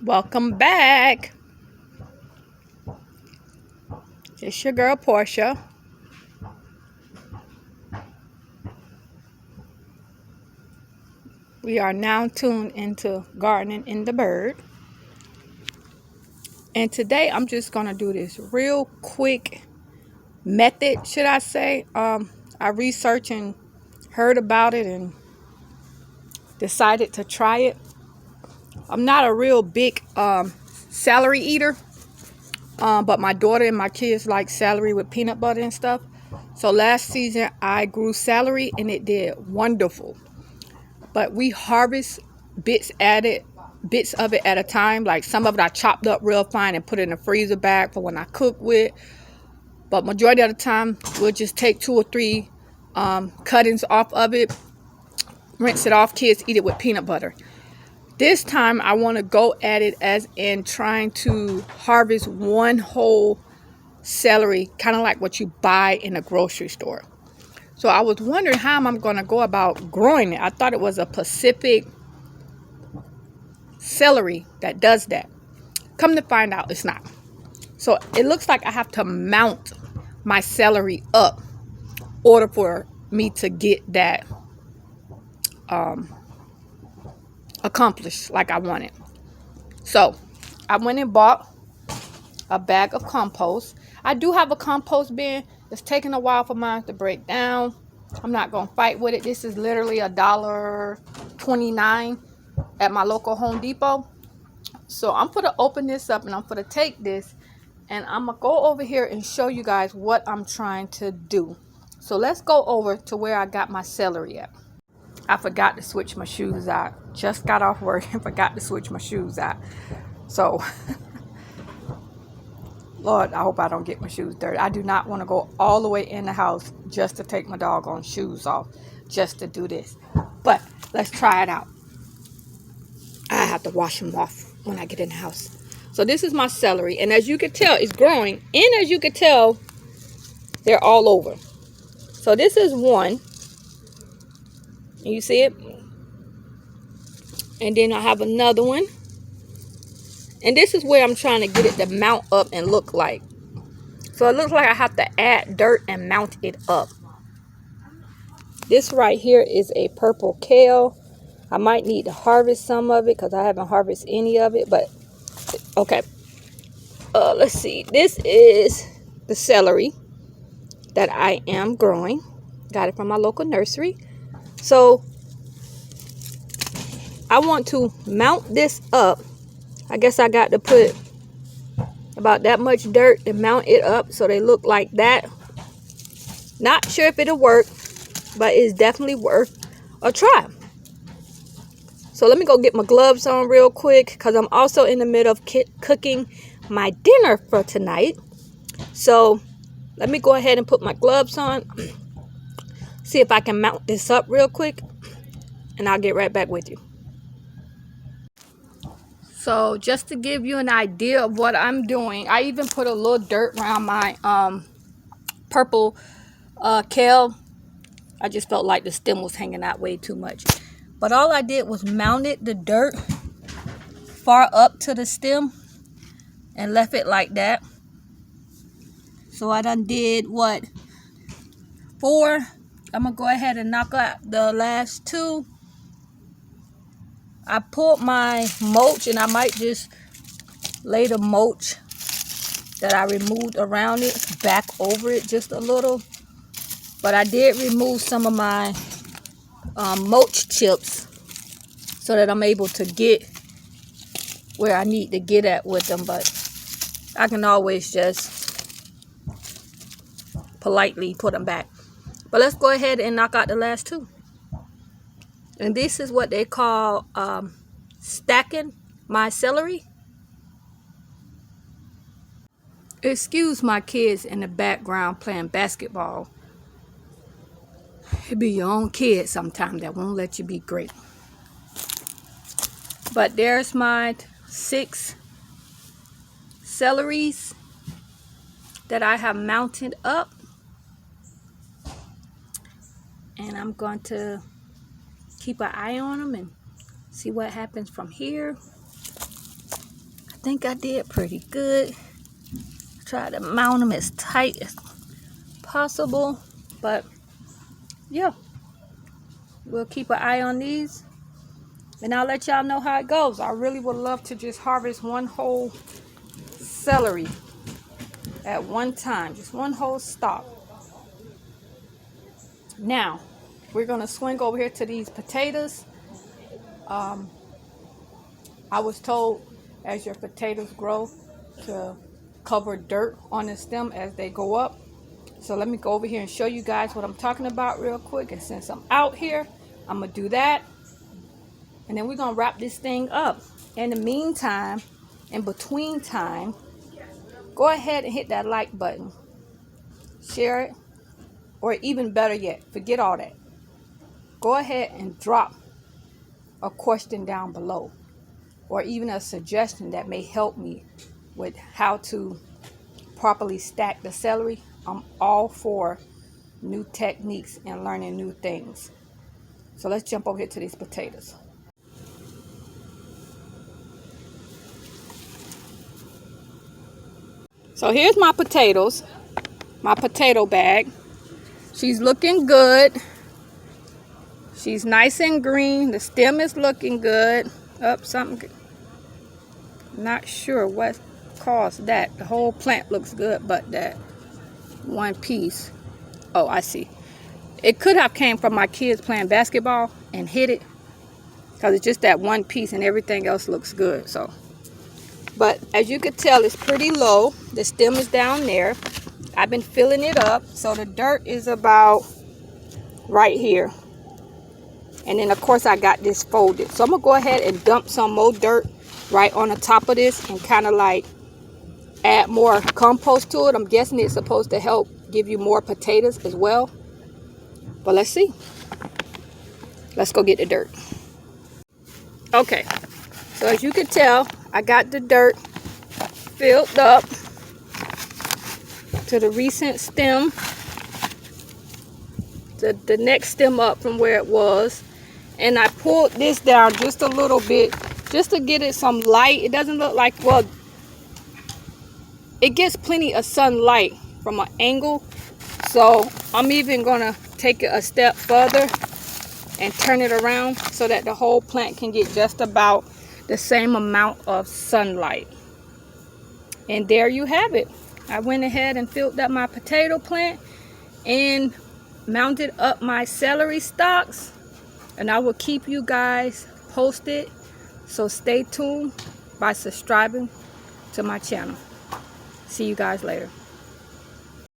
Welcome back. It's your girl Portia. We are now tuned into gardening in the bird. And today I'm just going to do this real quick method, should I say. I researched and heard about it and decided to try it. I'm not a real big celery eater. But my daughter and my kids like celery with peanut butter and stuff. So last season I grew celery and it did wonderful. But we harvest bits of it at a time. Like some of it I chopped up real fine and put it in a freezer bag for when I cook with. But majority of the time we'll just take 2 or 3 cuttings off of it, rinse it off. Kids eat it with peanut butter. This time I want to go at it as in trying to harvest one whole celery, kind of like what you buy in a grocery store. So I was wondering how I'm going to go about growing it. I thought it was a Pacific celery that does that. Come to find out, it's not. So it looks like I have to mount my celery up in order for me to get that accomplished like I wanted. So I went and bought a bag of compost. I do have a compost bin. It's taking a while for mine to break down. I'm not going to fight with it. This is literally $1.29 at my local Home Depot. So I'm going to open this up and I'm going to take this and I'm going to go over here and show you guys what I'm trying to do. So let's go over to where I got my celery at. I forgot to switch my shoes out. Just got off work and forgot to switch my shoes out. So Lord, I hope I don't get my shoes dirty. I do not want to go all the way in the house just to take my doggone shoes off just to do this. But let's try it out. I have to wash them off when I get in the house. So this is my celery. And as you can tell, it's growing. And as you can tell, they're all over. So this is one. You see it? And then I have another one. And this is where I'm trying to get it to mount up and look like. So it looks like I have to add dirt and mount it up. This right here is a purple kale. I might need to harvest some of it because I haven't harvested any of it. But okay. Let's see. This is the celery that I am growing. Got it from my local nursery. So I want to mount this up. I guess I got to put about that much dirt to mount it up so they look like that. Not sure if it'll work, but it's definitely worth a try. So let me go get my gloves on real quick because I'm also in the middle of cooking my dinner for tonight. So let me go ahead and put my gloves on. See if I can mount this up real quick and I'll get right back with you. So just to give you an idea of what I'm doing, I even put a little dirt around my purple kale. I just felt like the stem was hanging out way too much. But all I did was mounted the dirt far up to the stem and left it like that. So I done did what? 4. I'm going to go ahead and knock out the last 2. I pulled my mulch and I might just lay the mulch that I removed around it back over it just a little. But I did remove some of my mulch chips so that I'm able to get where I need to get at with them. But I can always just politely put them back. But let's go ahead and knock out the last 2. And this is what they call stacking my celery. Excuse my kids in the background playing basketball. It be your own kids sometimes that won't let you be great. But there's my 6 celeries that I have mounted up. And I'm going to keep an eye on them and see what happens from here. think I did pretty good. Try to mount them as tight as possible, but yeah, we'll keep an eye on these and I'll let y'all know how it goes. I really would love to just harvest one whole celery at one time, just one whole stalk. Now we're gonna swing over here to these potatoes. I was told as your potatoes grow to cover dirt on the stem as they go up. So let me go over here and show you guys what I'm talking about real quick. And since I'm out here, I'm gonna do that. And then we're gonna wrap this thing up. In the meantime, in between time, go ahead and hit that like button. Share it. Or even better yet, forget all that. Go ahead and drop a question down below. Or even a suggestion that may help me with how to properly stack the celery. I'm all for new techniques and learning new things. So let's jump over here to these potatoes. So here's my potatoes, my potato bag. She's looking good. She's nice and green. The stem is looking good. Something, not sure what caused that. The whole plant looks good, but that one piece, oh, I see. It could have came from my kids playing basketball and hit it, because it's just that one piece and everything else looks good. So, but as you can tell, it's pretty low. The stem is down there. I've been filling it up, so the dirt is about right here. And then of course I got this folded, so I'm gonna go ahead and dump some more dirt right on the top of this and kind of like add more compost to it. I'm guessing it's supposed to help give you more potatoes as well, but let's see. Let's go get the dirt. Okay, so as you can tell, I got the dirt filled up to the recent stem, the next stem up from where it was, and I pulled this down just a little bit just to get it some light. It doesn't look like, well, it gets plenty of sunlight from an angle, so I'm even gonna take it a step further and turn it around so that the whole plant can get just about the same amount of sunlight. And there you have it. I went ahead and filled up my potato plant and mounted up my celery stalks, and I will keep you guys posted, so stay tuned by subscribing to my channel. See you guys later.